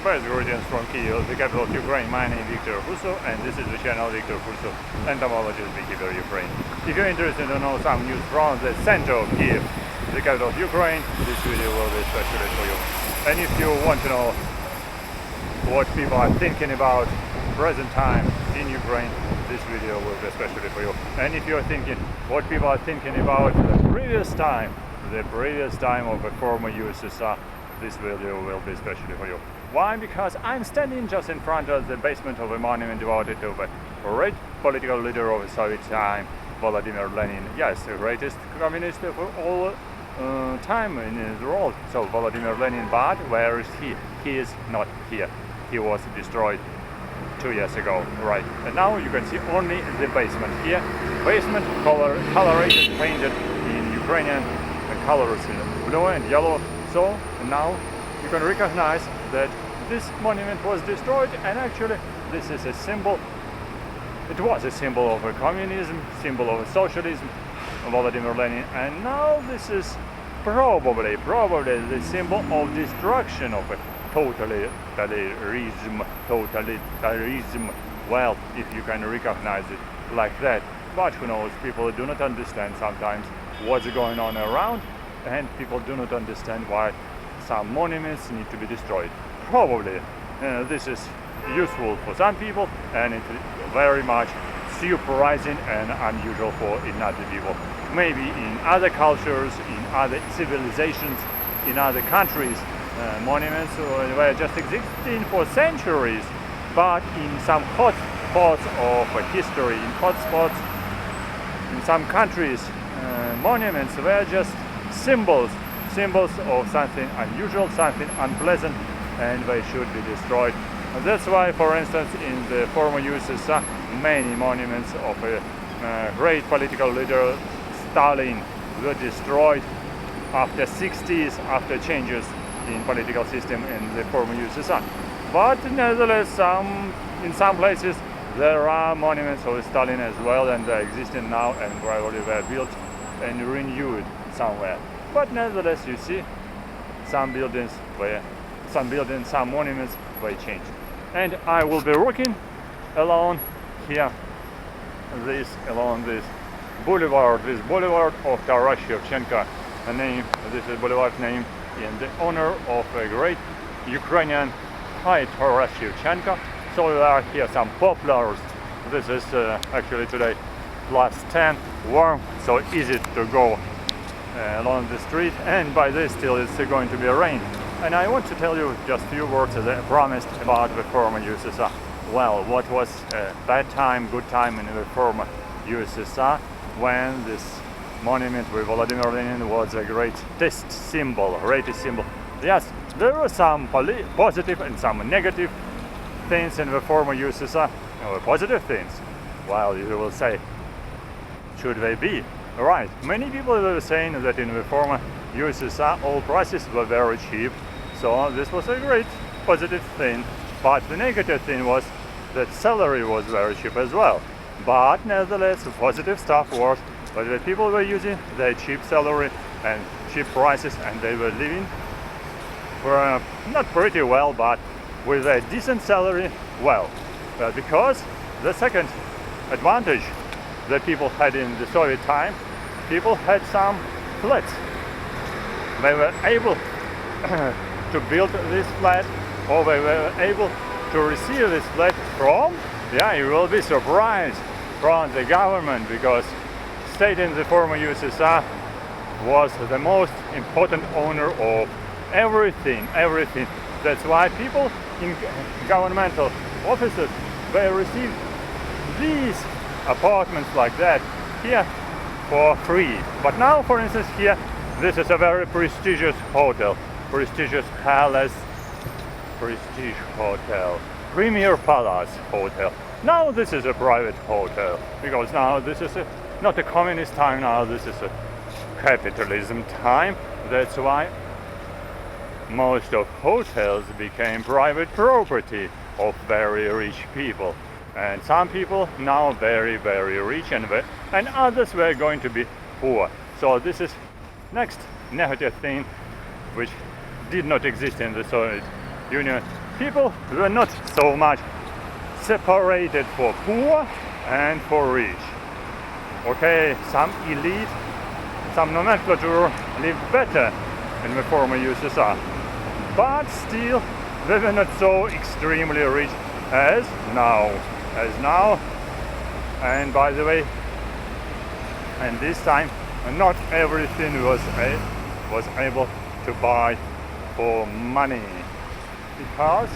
First, greetings from Kyiv, the capital of Ukraine. My name is Victor Huso, and this is the channel Victor Huso, Entomologist, beekeeper Ukraine. If you're interested to know some news from the center of Kiev, the capital of Ukraine, this video will be especially for you. And if you want to know what people are thinking about present time in Ukraine, this video will be especially for you. And if you're thinking what people are thinking about the previous time of the former USSR, this video will be especially for you. Why? Because I'm standing just in front of the basement of a monument devoted to the great political leader of the Soviet time, Vladimir Lenin. Yes, the greatest communist of all time in the world. So Vladimir Lenin, but where is he? He is not here. He was destroyed 2 years ago, right? And now you can see only the basement here. Basement colorated, painted in Ukrainian colors in blue and yellow. So now you can recognize that this monument was destroyed, and actually this is a symbol. It was a symbol of a communism, symbol of a socialism, Vladimir Lenin, and now this is probably the symbol of destruction of a totalitarianism. Well, if you can recognize it like that. But who knows, people do not understand sometimes what's going on around, and people do not understand why some monuments need to be destroyed. Probably this is useful for some people, and it's very much surprising and unusual for other people. Maybe in other cultures, in other civilizations, in other countries, monuments were just existing for centuries, but in some hot spots of history, in hot spots in some countries, monuments were just symbols of something unusual, something unpleasant, and they should be destroyed. And that's why, for instance, in the former USSR, many monuments of a great political leader, Stalin, were destroyed after 60s, after changes in political system in the former USSR. But nevertheless, in some places there are monuments of Stalin as well, and they're existing now and gradually were built and renewed somewhere. But nevertheless, you see some buildings, some monuments were changed. And I will be walking along here, along this boulevard of Taras Shevchenko. This is boulevard name in the honor of a great Ukrainian poet, Taras Shevchenko. So there are here some poplars. This is actually today +10, warm, so easy to go along the street, and by this still it's going to be rain. And I want to tell you just a few words as I promised about the former USSR. Well, what was a bad time, good time in the former USSR, when this monument with Vladimir Lenin was a greatest symbol. Yes, there were some positive and some negative things in the former USSR. Positive things, well, you will say, should they be? Right, many people were saying that in the former USSR all prices were very cheap, so this was a great positive thing. But the negative thing was that salary was very cheap as well. But nevertheless, the positive stuff was that the people were using their cheap salary and cheap prices, and they were living for not pretty well, but with a decent salary well. Because the second advantage that people had in the Soviet time, people had some flats. They were able to build this flat, or they were able to receive this flat from, you will be surprised, from the government, because state in the former USSR was the most important owner of everything. That's why people in governmental offices, they received these apartments like that here for free. But now, for instance, here, this is a very prestigious hotel, prestigious palace, prestige hotel, Premier Palace Hotel. Now this is a private hotel, because now this is not a communist time, now this is a capitalism time. That's why most of hotels became private property of very rich people. And some people now very rich, and others were going to be poor. So this is next negative thing which did not exist in the Soviet Union people were not so much separated for poor and for rich. Okay, some elite, some nomenclature lived better in the former USSR, but still they were not so extremely rich as now. And by the way, and this time not everything was able to buy for money, because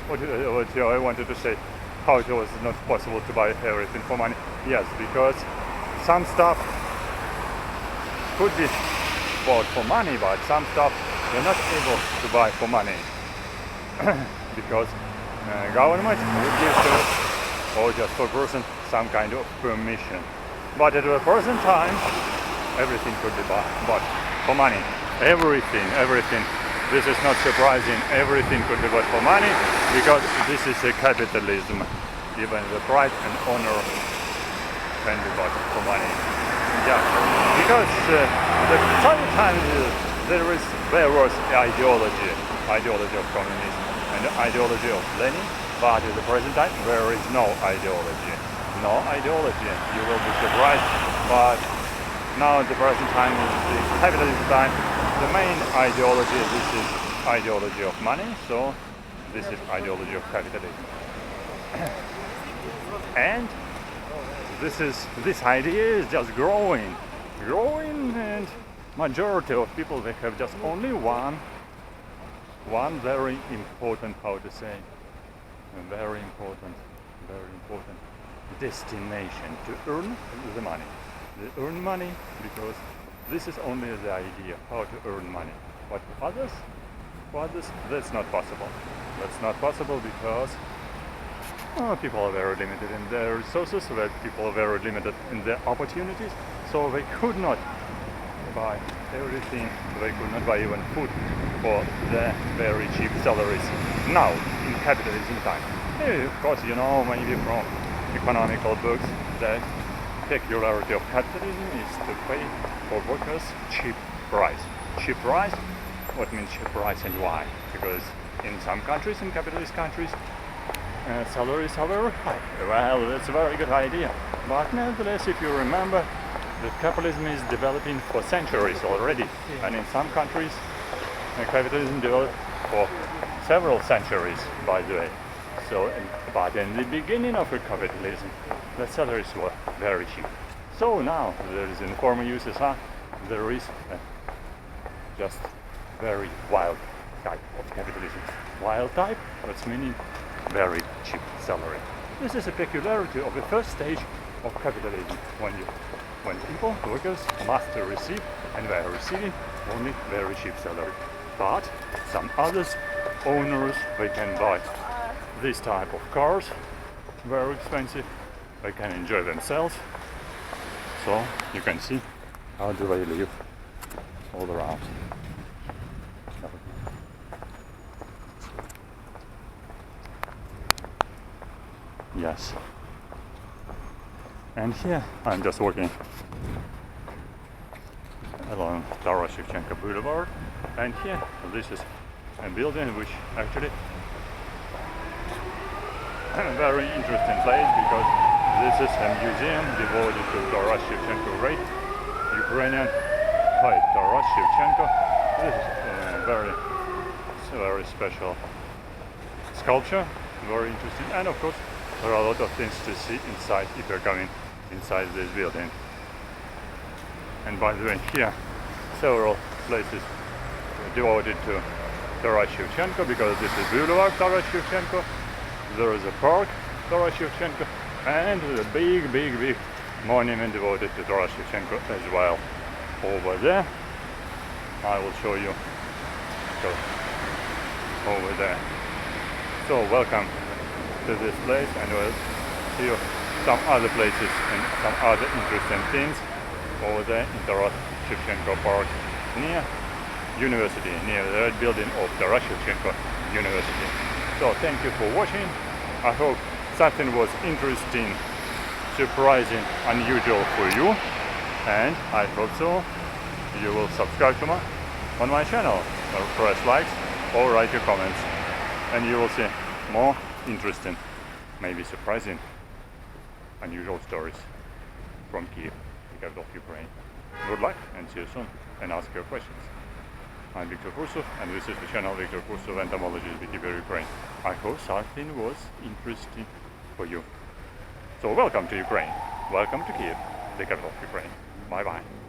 what I wanted to say, how it was not possible to buy everything for money. Yes, because some stuff could be bought for money, but some stuff you're not able to buy for money because government would give to, or just for person, some kind of permission. But at the present time, everything could be bought for money. Everything. This is not surprising. Everything could be bought for money because this is a capitalism. Even the pride and honor can be bought for money. Yeah, because sometimes there was ideology of communism and ideology of Lenin, but at the present time there is no ideology. You will be surprised, but now at the present time is the capitalist time. The main ideology, this is ideology of money, so this is ideology of capitalism. And this idea is just growing, and majority of people, they have just only one very important, how to say, very important destination to earn the money. They earn money because this is only the idea how to earn money. But for others, that's not possible. That's not possible because people are very limited in their resources, people are very limited in their opportunities, so they could not buy everything, they could not buy even food for their very cheap salaries now in capitalism time. Of course, you know, maybe from economical books that peculiarity of capitalism is to pay for workers cheap price. Cheap price? What means cheap price and why? Because in some countries, in capitalist countries, salaries are very high. Well, that's a very good idea. But nevertheless, if you remember, that capitalism is developing for centuries already. And in some countries, capitalism developed for several centuries, by the way. So, but in the beginning of capitalism, the salaries were very cheap. So now, there is in the former USSR, there is just very wild type of capitalism. Wild type, that's meaning very cheap salary. This is a peculiarity of the first stage of capitalism, when people, workers, must receive, and they are receiving only very cheap salary. But some others, owners, they can buy this type of cars, very expensive, they can enjoy themselves. So you can see how do they live all around. Yes. And here I'm just walking along Shevchenko Boulevard, and here this is a building which actually a very interesting place because this is a museum devoted to Taras Shevchenko, great Ukrainian poet Taras Shevchenko. This is a very special sculpture, very interesting, and of course there are a lot of things to see inside if you're coming inside this building. And by the way, here several places devoted to Taras Shevchenko because this is Boulevard Taras Shevchenko. There is a park Taras Shevchenko and a big monument devoted to Taras Shevchenko as well. Over there, I will show you. So, over there. So welcome to this place, and we'll see you some other places and some other interesting things over there in Taras Shevchenko Park near University, near the building of Taras Shevchenko University. So thank you for watching. I hope something was interesting, surprising, unusual for you, and I hope so you will subscribe to on my channel, or press likes or write your comments. and you will see more interesting, maybe surprising, unusual stories from Kiev, the capital of Ukraine. Good luck and see you soon, and ask your questions. I'm Victor Kursov, and this is the channel Victor Kursov, Entomologist, beekeeper Ukraine. I hope something was interesting for you. So welcome to Ukraine. Welcome to Kiev, the capital of Ukraine. Bye bye.